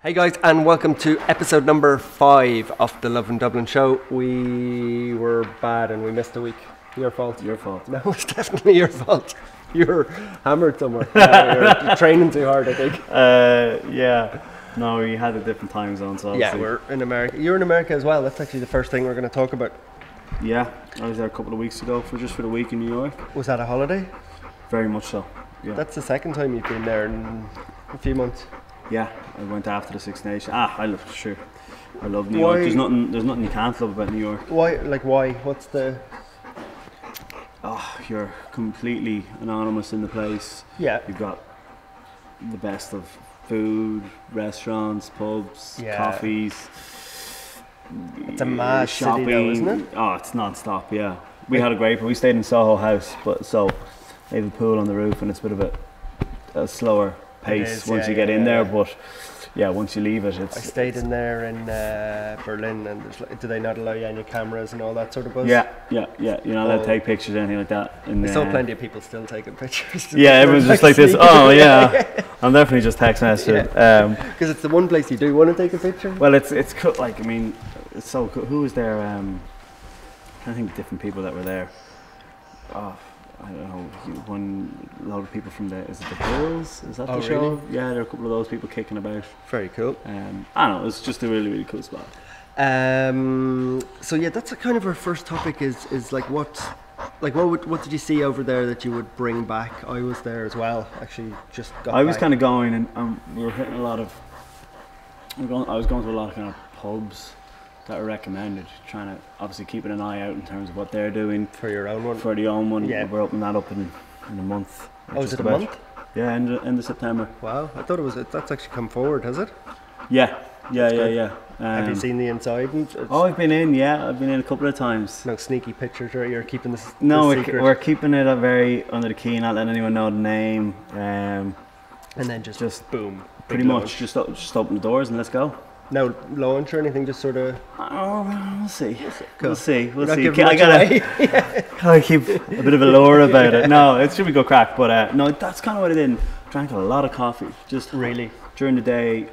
Hey guys, and welcome to episode number 5 of the Lovin Dublin show. We were bad and we missed a week. Your fault. Your fault. No, it's definitely your fault. You're hammered somewhere. You're training too hard, I think. Yeah. No, we had a different time zone, so Yeah, we're in America. You're in America as well. That's actually the first thing we're going to talk about. Yeah, I was there a couple of weeks ago for the week in New York. Was that a holiday? Very much so. Yeah. That's the second time you've been there in a few months. Yeah, I went after the Six Nations. I love New York. There's nothing you can't love about New York. Why? Like why? What's the? Oh, you're completely anonymous in the place. Yeah. You've got the best of food, restaurants, pubs, coffees. It's a mad shopping. city though, isn't it? Oh, it's non-stop, yeah. We had a great, we stayed in Soho House, but they have a pool on the roof and it's a bit of a slower pace once you get in there, but yeah, once you leave it, it's... I stayed in there in Berlin, and do they not allow you any cameras and all that sort of buzz? Yeah. You're not allowed to take pictures or anything like that. I saw plenty of people still taking pictures. Yeah, everyone's just like this, oh yeah, I'm definitely just text messaging. Because it's the one place you do want to take a picture. Well, it's like, I mean, it's so cool. Who was there? I think different people that were there. Oh, I don't know, one load of people from is it the Hills? Is that the show? Really? Yeah, there are a couple of those people kicking about. Very cool. I don't know, it's just a really, really cool spot. So yeah, that's kind of our first topic is like what did you see over there that you would bring back? I was there as well, actually just got I was back. kind of going and we were hitting I was going to a lot of kind of pubs that are recommended, trying to obviously keeping an eye out in terms of what they're doing for your own one. For the own one, yeah. We're opening that up in a month. Oh, is it a month? Yeah, end of September. Wow, I thought that's actually come forward, has it? Yeah. Have you seen the inside? I've been in a couple of times. No sneaky pictures, right? You're keeping this. No, secret. we're keeping it very under the key, not letting anyone know the name. And then just boom. Pretty much just open the doors and let's go. No launch or anything, just sort of. Oh, we'll see. Cool. We'll see. I gotta keep a bit of a lure about it. No, it should be good crack, but no, that's kind of what I did. Drank a lot of coffee, just really during the day. I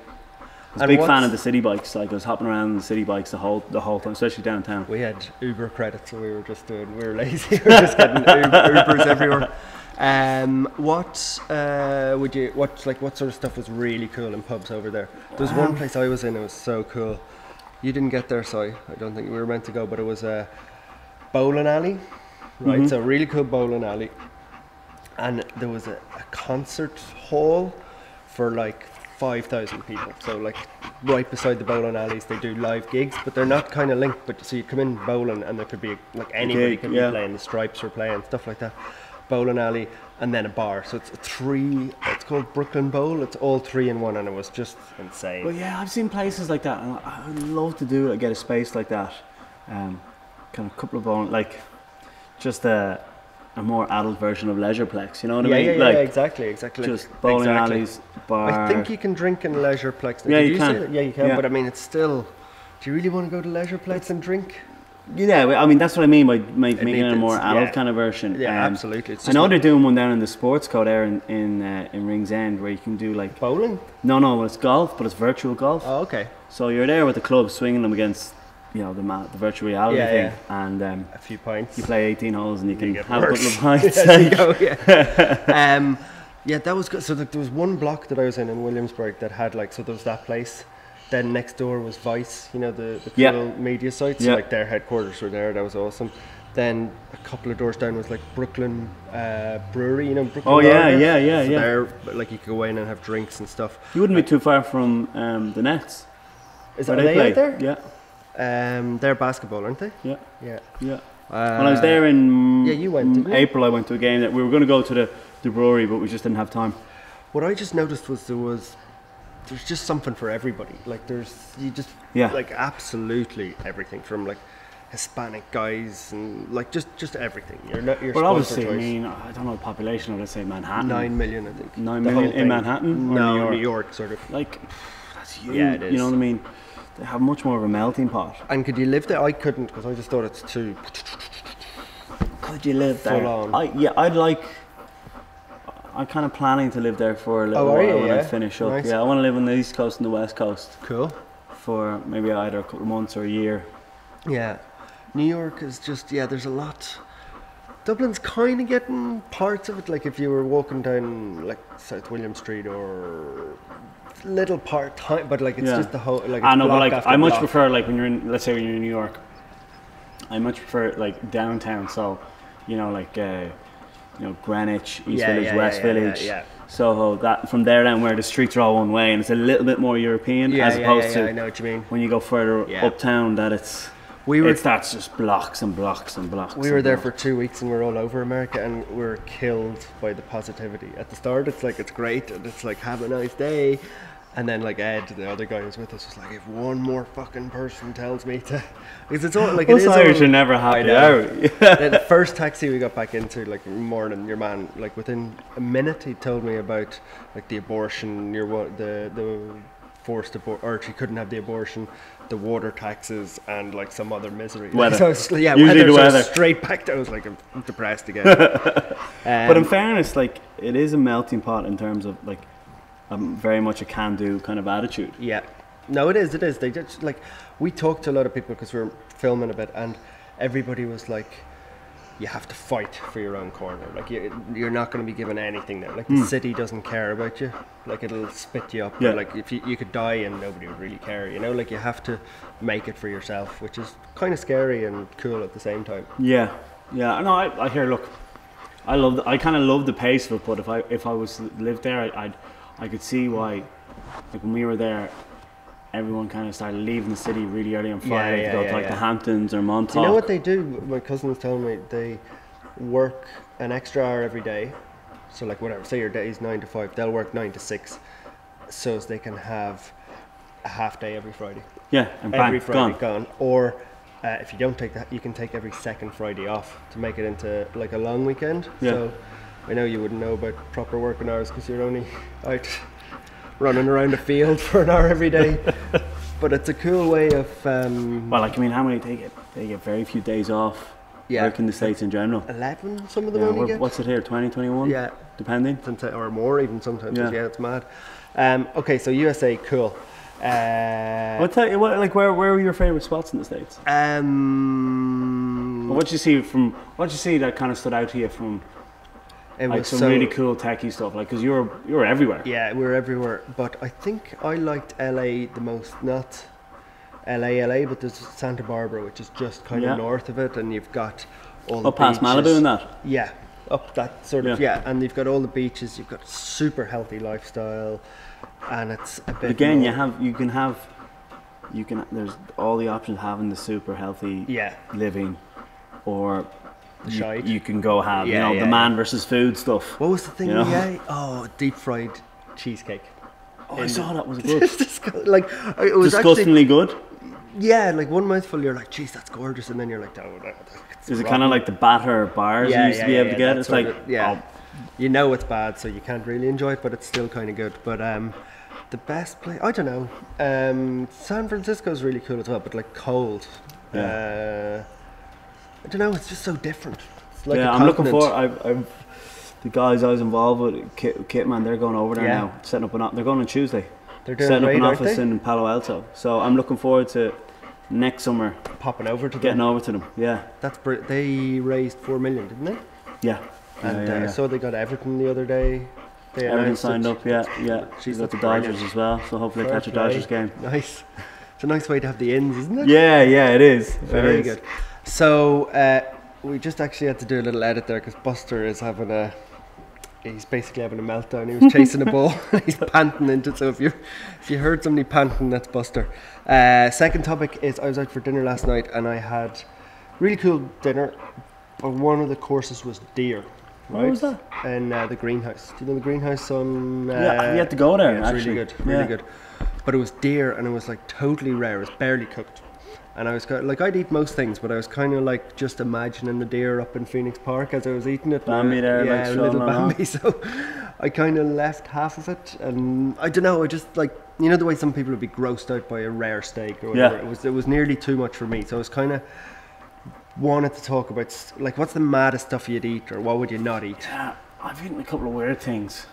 was a big fan of the city bikes. Like I was hopping around the city bikes the whole time, especially downtown. We had Uber credits, so we were lazy. We were just getting Ubers everywhere. What sort of stuff was really cool in pubs over there? There's one place I was in, it was so cool. You didn't get there, so I don't think we were meant to go, but it was a bowling alley, right? Mm-hmm. So a really cool bowling alley. And there was a concert hall for like 5,000 people. So like right beside the bowling alleys, they do live gigs, but they're not kind of linked. But so you come in bowling and there could be like anybody could be playing. The Stripes were playing, stuff like that. Bowling alley and then a bar, so it's called Brooklyn Bowl. It's all 3 in 1, and it was just insane. Well, yeah, I've seen places like that, and I would love to do it. Get a space like that, kind of a couple of bowling, like just a more adult version of Leisureplex. You know what I mean? Yeah, exactly. Just bowling alleys, bar. I think you can drink in Leisureplex. Yeah, you can. Yeah, you can. Yeah. But I mean, it's still. Do you really want to go to Leisureplex and drink? Yeah, I mean that's what I mean by making it a more adult kind of version. Yeah, absolutely. I know they're doing one down in the sports co there in Rings End where you can do like bowling. No, it's golf, but it's virtual golf. Oh, okay. So you're there with the club swinging them against, the virtual reality thing, and a few pints. You play 18 holes and you can have worse. a couple of pints. There you go. Yeah. Yeah, that was good. So there was one block that I was in Williamsburg that had there was that place. Then next door was Vice, the cool media site, so like their headquarters were there, that was awesome. Then a couple of doors down was like Brooklyn Brewery, Brooklyn. Oh yeah. There, like you could go in and have drinks and stuff. You wouldn't be too far from the Nets. Are they out there? Yeah. They're basketball, aren't they? Yeah. When I was there in you went, didn't you? April, I went to a game that we were going to go to the brewery, but we just didn't have time. What I just noticed was there's just something for everybody. Like like absolutely everything from like Hispanic guys and like just everything. Well, obviously, I mean, I don't know the population of, let's say, Manhattan. 9 million, I think. 9 million in Manhattan? Or no, New York? New York, sort of. Like, that's huge. Yeah, it is. You know what I mean? They have much more of a melting pot. And could you live there? I couldn't, because I just thought it's too. Could you live there? Full on. I'd like. I'm kind of planning to live there for a little are while you? when Yeah? I finish up. Nice. Yeah, I want to live on the East Coast and the West Coast Cool. for maybe either a couple of months or a year. Yeah. New York is just, there's a lot. Dublin's kind of getting parts of it, like if you were walking down like South William Street or little part time, but like it's just the whole, like it's I know, but block like after I much block. prefer, like when you're in, let's say when you're in New York, I much prefer like downtown. So, you know, like Greenwich, East Village, West Village, Soho. That from there down where the streets are all one way and it's a little bit more European as opposed to I know what you mean. when you go further uptown. That that's just blocks and blocks and blocks. We were there for 2 weeks and we were all over America and we were killed by the positivity. At the start it's like it's great and it's like have a nice day, and then like Ed, the other guy who's with us, was like, if one more fucking person tells me to, because it's all like it is Irish all, are never happy. The first taxi we got back into, like morning, your man, like within a minute he told me about like the abortion, the forced abort, or she couldn't have the abortion, the water taxes, and like some other misery. Weather. So it's, Usually the weather. So straight back to, I was like, I'm depressed again. But in fairness, like it is a melting pot in terms of like very much a can-do kind of attitude. Yeah, no, it is. They just like, we talked to a lot of people because we were filming a bit, and everybody was like, you have to fight for your own corner. Like you're not going to be given anything there. Like the city doesn't care about you. Like it'll spit you up. Yeah. Or like if you could die and nobody would really care. You know, like you have to make it for yourself, which is kind of scary and cool at the same time. Yeah. No, I hear. Look, I kind of love the pace of it. But if I was to live there, I could see why. Like when we were there, everyone kind of started leaving the city really early on Friday to go to like the Hamptons or Montauk. Do you know what they do? My cousins told me they work an extra hour every day. So like whatever, say your day is 9 to 5, they'll work 9 to 6, so as they can have a half day every Friday. Yeah, and bang, every Friday gone. Or if you don't take that, you can take every second Friday off to make it into like a long weekend. Yeah. So I know you wouldn't know about proper working hours because you're only out running around a field for an hour every day. But it's a cool way of well, like I mean, how many they get very few days off. Work in the States in general. 11, some of them only get. What's it here? 20, 21? Yeah, depending, or more even sometimes. Yeah, it's mad. Okay, so USA, cool. I'll tell you what. Like, where were your favorite spots in the States? What you see that kind of stood out to you from? It like was some really cool techie stuff, like because you were everywhere. Yeah, we were everywhere. But I think I liked LA the most. Not LA, but there's Santa Barbara, which is just kind of north of it, and you've got all the past beaches. Malibu and that. Yeah, up that sort of and you've got all the beaches. You've got super healthy lifestyle, and it's a bit. But again, there's all the options of having the super healthy living, or you can go have the man versus food stuff. What was the thing we ate? Oh, deep fried cheesecake. Oh, I saw that was good. Like it was disgustingly good. Yeah, like one mouthful, you're like, "Jeez, that's gorgeous," and then you're like, "Oh, that's is it kind of like the batter bars you used to be able to get?" It's like, you know it's bad, so you can't really enjoy it, but it's still kind of good. But the best place, I don't know. San Francisco's really cool as well, but like cold. I don't know. It's just so different. It's like I'm looking for. The guys I was involved with, Kitman, they're going over there now, setting up they're going on Tuesday. They're doing setting up an office in Palo Alto. So I'm looking forward to next summer popping over to getting over to them. Yeah, they raised 4 million, didn't they? Yeah, and I saw they got Everton the other day. Everton signed up. Yeah. She's got the Dodgers as well. So hopefully catch a Dodgers game. Nice. It's a nice way to have the ins, isn't it? Yeah, it is. Very good. So we just actually had to do a little edit there because Buster is he's basically having a meltdown. He was chasing a ball. He's panting into it. So if you heard somebody panting, that's Buster. Second topic is I was out for dinner last night and I had really cool dinner. But one of the courses was deer. Right? What was that? In the greenhouse. Do you know the greenhouse on? You had to go there. Yeah, it's really good, really good. But it was deer and it was like totally rare. It was barely cooked. And I was kind of, like, I'd eat most things, but I was kind of like just imagining the deer up in Phoenix Park as I was eating it. Bambi there, like little Bambi. So I kind of left half of it, and I don't know. I just like, you know, the way some people would be grossed out by a rare steak or whatever. It was nearly too much for me. So I was kind of wanted to talk about like what's the maddest stuff you'd eat, or what would you not eat? I've eaten a couple of weird things,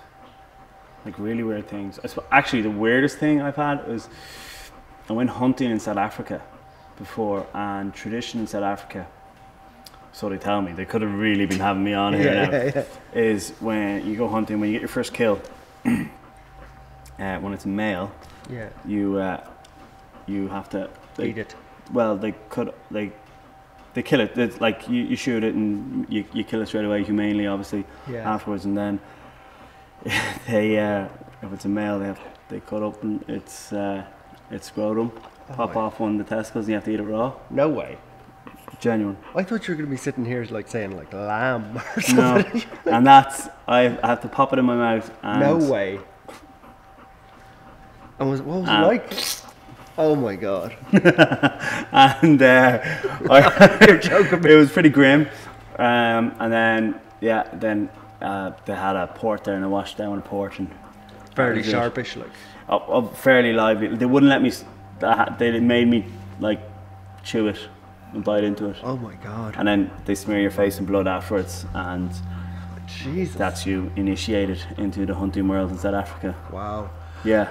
like really weird things. Actually, the weirdest thing I've had was I went hunting in South Africa before, and tradition in South Africa, so they tell me, they could have really been having me on here now, is when you go hunting, when you get your first kill, when it's a male, you have to eat it. Well, they kill it. It's like you shoot it and you kill it straight away, humanely, obviously, afterwards, and then they if it's a male, they cut up and its scrotum, pop off one of the testicles, and you have to eat it raw. No way. Genuine. I thought you were going to be sitting here like saying like lamb or something. No, and that's I have to pop it in my mouth. And no way. And what was it like? Oh my god. And you're joking. It was pretty grim. And then they had a port there, and I washed down a port, and fairly sharpish, like. Fairly lively. They wouldn't let me. They made me like chew it and bite into it. Oh my god. And then they smear your face in blood afterwards, and Jesus. That's you initiated into the hunting world in South Africa. Wow. Yeah.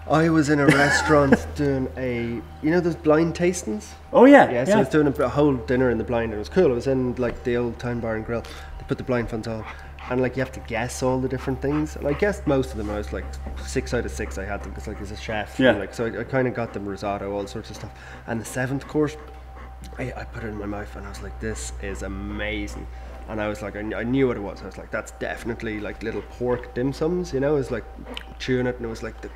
I was in a restaurant doing those blind tastings? Oh yeah. So I was doing a whole dinner in the blind. It was cool. It was in like the old Town Bar and Grill. They put the blindfolds on, and like you have to guess all the different things. And I guessed most of them. I was like 6 out of 6. I had them because like as a chef. Yeah. And, like so, I kind of got them risotto, all sorts of stuff. And the 7th course, I put it in my mouth, and I was like, this is amazing. And I was like, I knew what it was. I was like, that's definitely like little pork dim sums. You know, it was like chewing it, and it was like the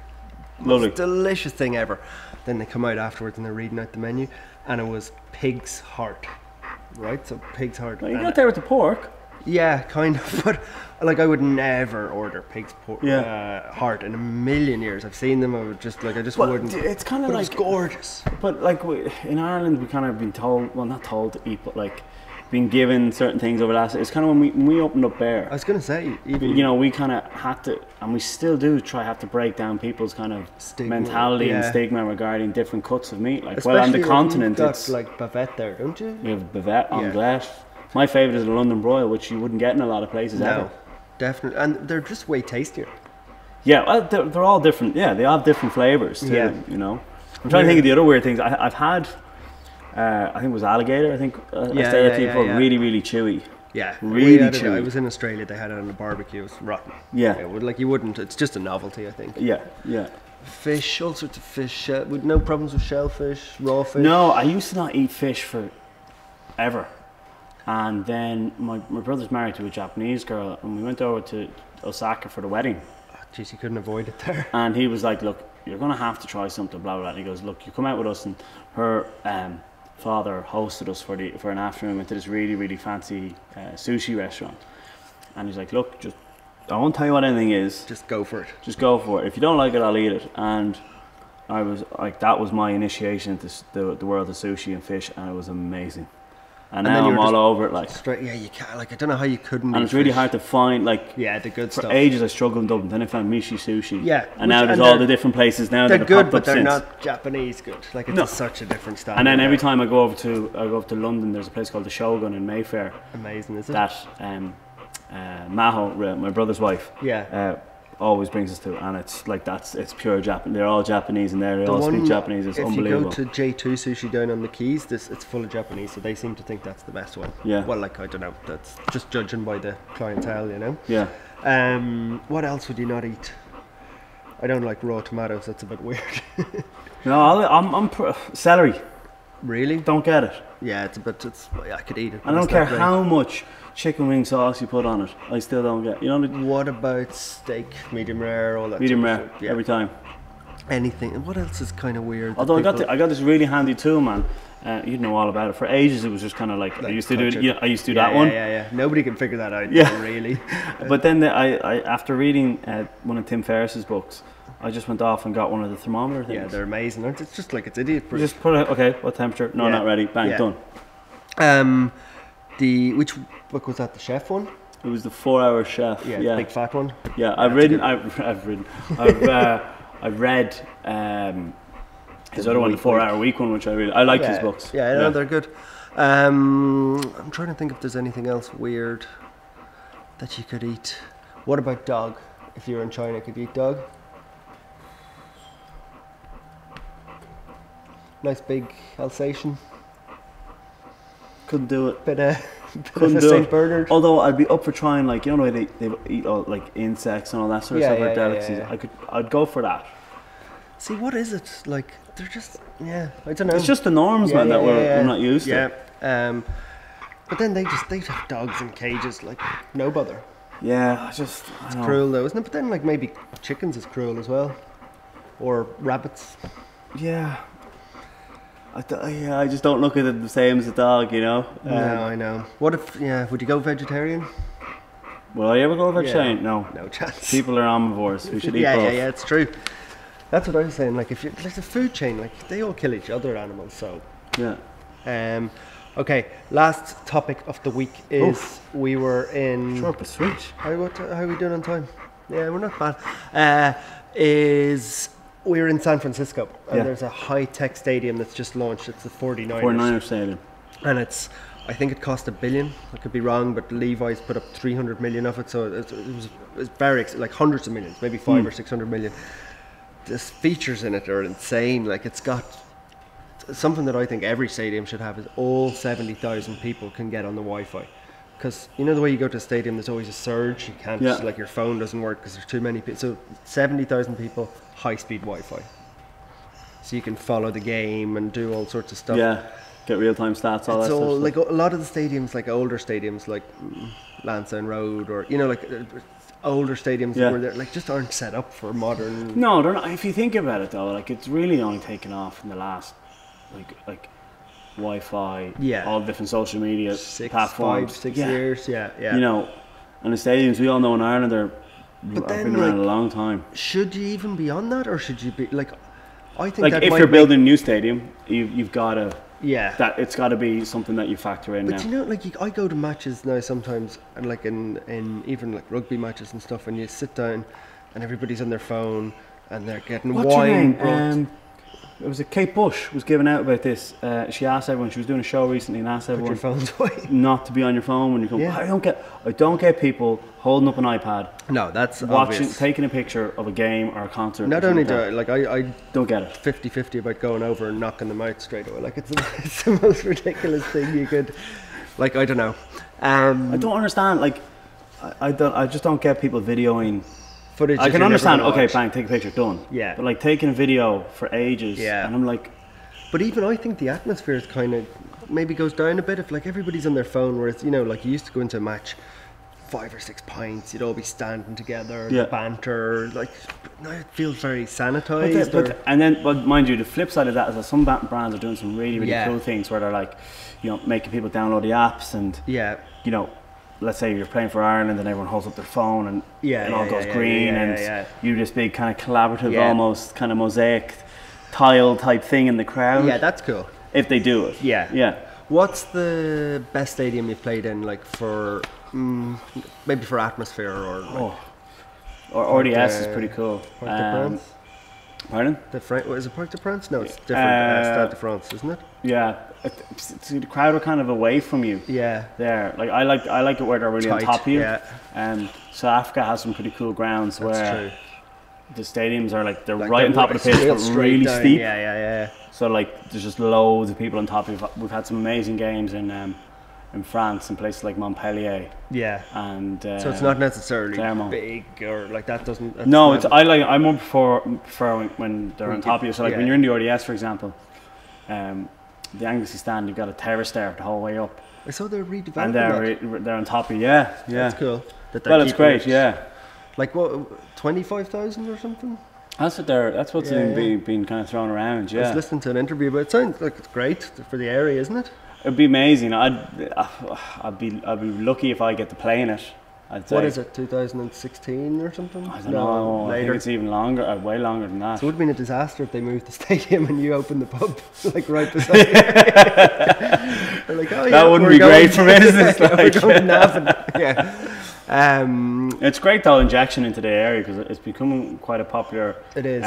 most delicious thing ever. Then they come out afterwards and they're reading out the menu, and it was pig's heart, right? So pig's heart. Well, you got there with the pork. Yeah, kind of. But like, I would never order pig's heart in a million years. I've seen them. I just wouldn't. It's kind of like, it's gorgeous. But like in Ireland, we kind of been told, well, not told to eat, but like been given certain things over the last. It's kind of when we opened up there. I was gonna say, even we kind of had to, and we still do have to break down people's kind of stigma, mentality and stigma regarding different cuts of meat. Like, especially well, on the continent, it's like bavette there, don't you? You have bavette, omelette. My favourite is the London broil, which you wouldn't get in a lot of places ever. Definitely, and they're just way tastier. Yeah, well, they're all different. Yeah, they have different flavours too. Yeah. You know, I'm trying to think of the other weird things I've had. I think it was alligator. I think I stayed at people. Really, really chewy. Yeah, really chewy. I was in Australia. They had it on a barbecue. It was rotten. Yeah, you wouldn't. It's just a novelty, I think. Yeah. Fish, all sorts of fish. With no problems with shellfish, raw fish. No, I used to not eat fish for ever. And then my brother's married to a Japanese girl, and we went over to Osaka for the wedding. Oh, geez, you couldn't avoid it there. And he was like, look, you're going to have to try something, blah, blah, blah. And he goes, look, you come out with us. And her father hosted us for an afternoon. Went to this really, really fancy sushi restaurant. And he's like, look, I won't tell you what anything is. Just go for it. Just go for it. If you don't like it, I'll eat it. And I was like, that was my initiation into the world of sushi and fish, and it was amazing. And now I'm all over it, like. Straight, yeah, you can't. Like, I don't know how you couldn't. And it's really hard to find, like. Yeah, the good stuff. For ages, I struggled in Dublin. Then I found Mishi Sushi. Yeah. And now there's all the different places now that have good, popped up but they're since. not Japanese good. Like, it's such a different style. And then every time I go over to London, there's a place called the Shogun in Mayfair. Amazing, is it? That Maho, my brother's wife. Yeah. Always brings us to, and it's like it's pure Japanese. They're all Japanese in there. They all speak Japanese. It's unbelievable. If you go to J2 Sushi down on the Keys, it's full of Japanese, so they seem to think that's the best one. Yeah. Well, like, I don't know. That's just judging by the clientele, you know. Yeah. What else would you not eat? I don't like raw tomatoes. That's a bit weird. No, I'm celery. Really? Don't get it. Yeah, I could eat it. I don't care how much chicken wing sauce you put on it. I still don't get. You know. What about steak, medium rare, all that? Medium rare, every time. Anything. And what else is kind of weird? Although I got this really handy tool, man. You know all about it. For ages, it was just kind of like I used to do. I used to do that one. Yeah. Nobody can figure that out. Yeah, really. But then I after reading one of Tim Ferriss's books, I just went off and got one of the thermometer things. Yeah, they're amazing. It's just like it's idiot proof. Just put it. Okay, what temperature? No, not ready. Bang, done. Which book was that? The chef one? It was the 4-Hour Chef. Yeah, the big fat one. Yeah, I've read his other one, the 4-Hour Week one, which I liked his books. Yeah, no, they're good. I'm trying to think if there's anything else weird that you could eat. What about dog? If you were in China, could you eat dog? Nice big Alsatian. Couldn't do it. Bit of Couldn't a do St. it. Bernard. Although I'd be up for trying, like, you know, the way they eat all, like, insects and all that sort of stuff, or delicacies. I'd go for that. See, what is it? Like, they're just, I don't know. It's just the norms, man, that we're not used to. Yeah. But then they have dogs in cages, like, no bother. Yeah, It's cruel though, isn't it? But then, like, maybe chickens is cruel as well. Or rabbits. Yeah. I just don't look at it the same as a dog, you know? No, I know. What if, would you go vegetarian? Will I ever go vegetarian? Yeah. No. No chance. People are omnivores. We should eat both. Yeah, it's true. That's what I was saying. Like, if you like the food chain, like they all kill each other, animals. So yeah. Okay. Last topic of the week is we were in. Short but sweet. How are we doing on time? Yeah, we're not bad. We were in San Francisco, and there's a high-tech stadium that's just launched. It's the 49ers Stadium, and I think it cost $1 billion. I could be wrong, but Levi's put up 300 million of it, so it was very like hundreds of millions, maybe 500 or 600 million. The features in it are insane. Like, it's got something that I think every stadium should have is all 70,000 people can get on the Wi-Fi. Because you know the way you go to a stadium, there's always a surge. You can't like your phone doesn't work because there's too many people. So 70,000 people, high-speed Wi-Fi. So you can follow the game and do all sorts of stuff. Yeah, get real-time stats. All that stuff. Like a lot of the stadiums, like older stadiums, like Lansdowne Road, or like older stadiums where they're like just aren't set up for modern. No, they're not. If you think about it, though, like it's really only taken off in the last like Wi-Fi, all different social media platforms, 5-6 years, You know, and the stadiums we all know in Ireland have been around a long time. Should you even be on that, or should you be like? I think like that if you're building a new stadium, you've got to. Yeah. That it's got to be something that you factor in. But now. you know, like I go to matches now sometimes, and like in even like rugby matches and stuff, and you sit down, and everybody's on their phone, and they're getting wine. It was Kate Bush was giving out about this. She asked everyone. She was doing a show recently and asked everyone put your phones away. Not to be on your phone when you come. Yeah. I don't get people holding up an iPad. No, that's watching, obvious. Taking a picture of a game or a concert. Not only do I don't get it. 50-50 about going over and knocking them out straight away. Like it's the most ridiculous thing you could. Like I don't know. I don't understand. Like I just don't get people videoing. Footage I can understand. Okay, bang, take a picture, done. Yeah. But like taking a video for ages. Yeah. And I'm like. But even I think the atmosphere is kind of maybe goes down a bit if like everybody's on their phone, where it's like you used to go into a match, 5 or 6 pints, you'd all be standing together, banter. Like now it feels very sanitized. But mind you, the flip side of that is that some brands are doing some really cool things where they're like, making people download the apps and let's say you're playing for Ireland and everyone holds up their phone and it all goes green and you this big kind of collaborative, almost kind of mosaic tile type thing in the crowd. Yeah, that's cool. If they do it. Yeah. What's the best stadium you've played in, like for maybe for atmosphere or? Like, or RDS is pretty cool. Parc de France? Pardon? Is it Parc de France? No, it's different. Stade de France, isn't it? Yeah. See, the crowd are kind of away from you. Yeah. There, like I like it where they're really tight, on top of you. Yeah. South Africa has some pretty cool grounds where the stadiums are like they're like right on top of the pitch, but really down. steep. Yeah. So like there's just loads of people on top of you. We've had some amazing games in France and places like Montpellier. Yeah. And so it's not necessarily Clermont. big or like that doesn't. No, I'm more prefer when they're on top of you. So like when you're in the RDS, for example, the Anglesey stand, you've got a terrace there the whole way up. I saw they're redeveloping and they're on top of you. Yeah. That's cool. It's great. Yeah. Like what, 25,000 or something? That's what's been kind of thrown around. Yeah. I was listening to an interview, but it sounds like it's great for the area, isn't it? It'd be amazing. I'd be lucky if I get to play in it. I'd say. What is it, 2016 or something? I don't know. Later. I think it's even longer, way longer than that. So it would have been a disaster if they moved the stadium and you opened the pub like right beside it. Like, that wouldn't be great for business. We're going to Navan. Yeah. It's great though, injection into the area, because it's becoming quite a popular It is,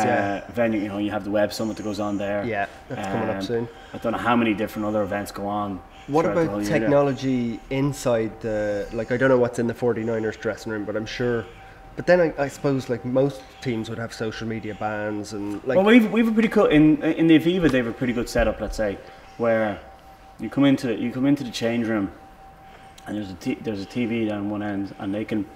venue. You know, you have the Web Summit that goes on there. Yeah, that's coming up soon. I don't know how many different other events go on. What throughout the about whole year technology inside the, like, I don't know what's in the 49ers dressing room, but I'm sure, but then I suppose like most teams would have social media bans and like. Well, we've a pretty cool, in the Aviva they have a pretty good setup, let's say, where you come into the change room and there's a TV down one end, and they can,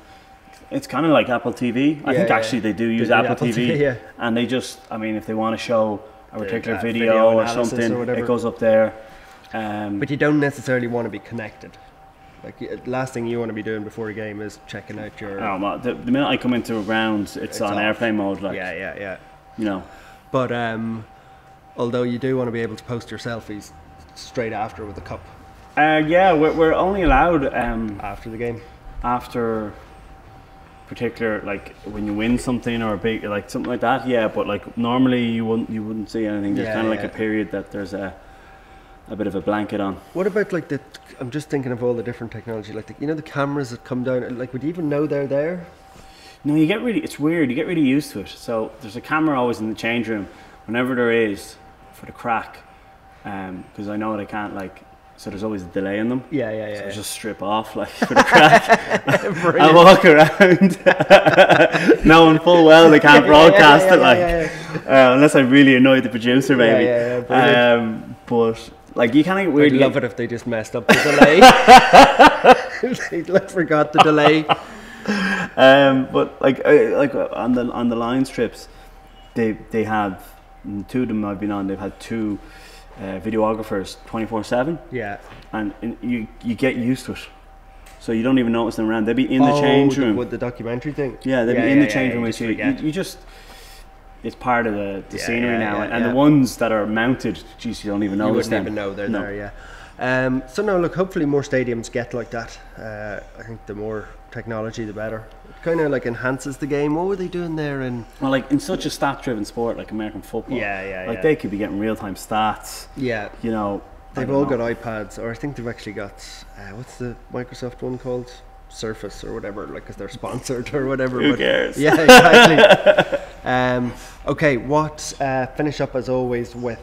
it's kind of like Apple TV. I think actually they do use Apple TV, and they just, I mean, if they want to show a particular video or something, it goes up there. But you don't necessarily want to be connected. Like, the last thing you want to be doing before a game is checking out your. Oh, well, the minute I come into a ground, it's on airplane mode. Like, yeah. You know. But although you do want to be able to post your selfies straight after with the cup. Yeah, we're only allowed after the game. After particular, like when you win something or a big, like something like that. Yeah, but like normally you wouldn't see anything. There's kind of like a period that there's a bit of a blanket on. What about like I'm just thinking of all the different technology, like the cameras that come down, like would you even know they're there? No, it's weird, you get really used to it. So there's a camera always in the change room, whenever there is, for the crack, because I know they can't, like, so there's always a delay in them. Yeah. So I just strip off, like, for the crack. I walk around, knowing full well they can't broadcast it, unless I really annoyed the producer, maybe. But like, you kind of get weird. I'd love it if they just messed up the delay. They like forgot the delay. But like on the line strips, they have, two of them I've been on. They've had two videographers 24/7. Yeah. And you get used to it, so you don't even notice them around. They'd be in the change room. With the documentary thing. Yeah, they'd be in the change room with you. You just. It's part of the scenery now, and the ones that are mounted, geez, you don't even notice them. You wouldn't even know they're there, So no, look, hopefully more stadiums get like that. I think the more technology, the better. It kind of like enhances the game. What were they doing there? Well, like in such a stat-driven sport like American football, like they could be getting real-time stats. Yeah, you know, they've all got iPads, or I think they've actually got what's the Microsoft one called? Surface or whatever, like, because they're sponsored or whatever. Who cares? Yeah, exactly. Okay, finish up as always with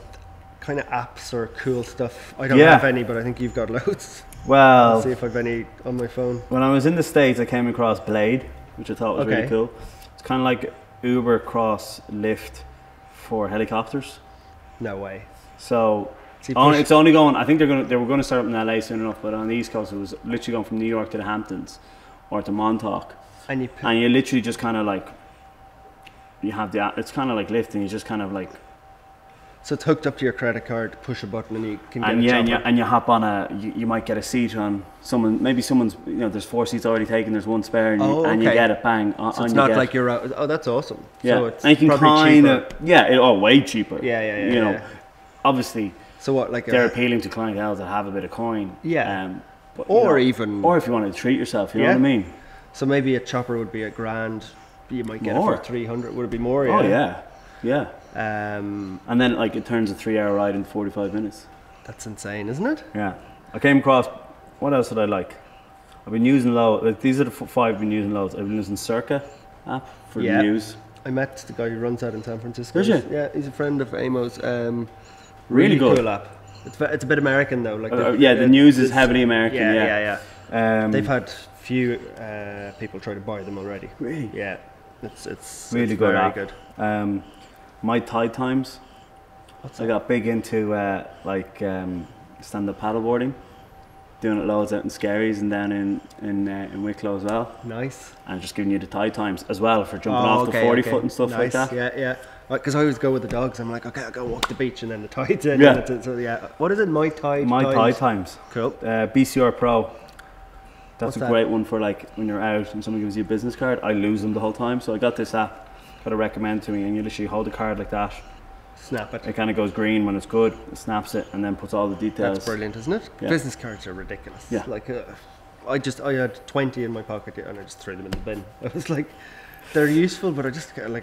kind of apps or cool stuff. I don't have any, but I think you've got loads. Well, I'll see if I've any on my phone. When I was in the States, I came across Blade, which I thought was really cool. It's kind of like Uber cross Lyft for helicopters. No way. So it's only going. I think they were going to start up in LA soon enough, but on the East Coast it was literally going from New York to the Hamptons or to Montauk, and you literally just kind of like, you have it's kind of like Lyft, and you just kind of like. So it's hooked up to your credit card. Push a button and you can get and you hop on you might get a seat on someone. Maybe someone's, there's 4 seats already taken. There's one spare, and you get it bang. So it's not like you're out. Oh, that's awesome. Yeah, so it's and you can kind of way cheaper. Yeah. Obviously. So what, like they're appealing to clientele that have a bit of coin. Yeah. Or if you wanted to treat yourself, you know what I mean. So maybe a chopper would be $1,000. You might get more. It for 300. Would it be more? Oh yeah. And then like it turns a 3-hour ride in 45 minutes. That's insane, isn't it? Yeah. I came across, what else did I like? I've been using these are the 5 I've been using loads. I've been using Circa app for the news. I met the guy who runs that in San Francisco. Did you? Yeah, he's a friend of Amo's. Really good. Cool app. It's a bit American though. Like the news is heavily American. Yeah. They've had few people try to buy them already. Really? Yeah. It's really good. Very app. Good. My tide times. I got big into stand-up paddleboarding. Doing it loads out in Skerries and down in Wicklow as well. Nice. And just giving you the tide times as well for jumping off the 40 foot and stuff like that. Yeah. Because I always go with the dogs. I'm like, okay, I'll go walk the beach, and then the tide's in. What is it? My tide times. Cool. BCR Pro. That's a great one for like when you're out and someone gives you a business card. I lose them the whole time, so I got this app. Got to recommend to me, and you literally hold the card like that. Snap it. It kind of goes green when it's good. It snaps it and then puts all the details. That's brilliant, isn't it? Yeah. Business cards are ridiculous. Yeah. Like I had 20 in my pocket and I just threw them in the bin. I was like, they're useful, but I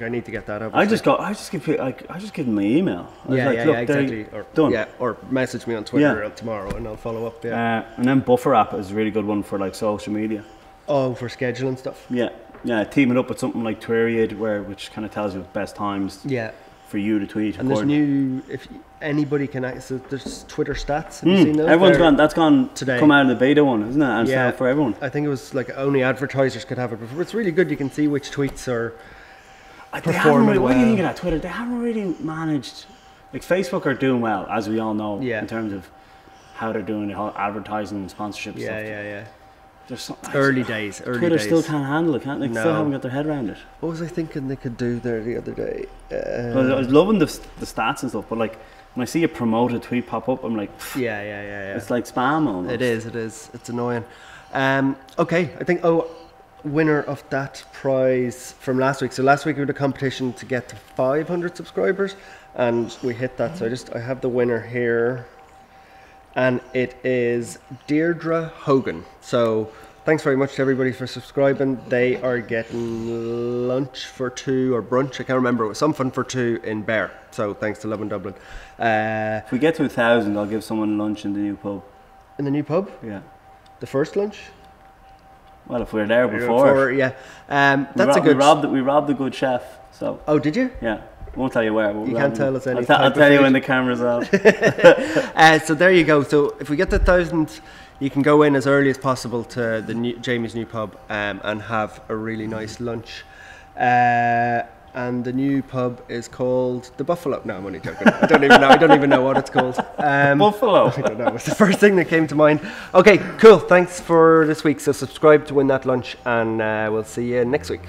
need to get that up. I just give them my email. Exactly. Or, done. Or message me on Twitter tomorrow and I'll follow up. Yeah. And then Buffer app is a really good one for like social media. Oh, for scheduling stuff. Yeah, teaming up with something like Twiriad, which kind of tells you the best times. Yeah. For you to tweet. And there's if anybody can access, there's Twitter stats. Have you seen those? Everyone's gone. That's gone today. Come out of the beta one, isn't it? And yeah, for everyone. I think it was like only advertisers could have it before. It's really good. You can see which tweets are performing well. What do you think of that Twitter? They haven't really managed. Like Facebook are doing well, as we all know, in terms of how they're doing the whole advertising and sponsorship stuff. Yeah. There's early days. Twitter still can't handle it, can't they? No. Still haven't got their head around it. What was I thinking they could do there the other day? I was loving the stats and stuff, but like when I see a promoted tweet pop up, I'm like, yeah. It's like spam almost. It is. It's annoying. Okay, I think. Winner of that prize from last week. So last week we had a competition to get to 500 subscribers, and we hit that. So I have the winner here. And it is Deirdre Hogan. So thanks very much to everybody for subscribing. They are getting lunch for two, or brunch, I can't remember. It was something for two in Bear. So thanks to Lovin Dublin. If we get to 1,000, I'll give someone lunch in the new pub. In the new pub? Yeah. The first lunch? Well, if we were there before. Yeah. That's a good... We robbed the good chef. So. Oh, did you? Yeah. I won't tell you where. You can't tell us anything. I'll tell you when the camera's off. So there you go. So if we get to 1,000, you can go in as early as possible to Jamie's new pub and have a really nice lunch. And the new pub is called the Buffalo. No, I'm only joking. I don't even know what it's called. Buffalo. I don't know. It's the first thing that came to mind. Okay, cool. Thanks for this week. So subscribe to win that lunch, and we'll see you next week.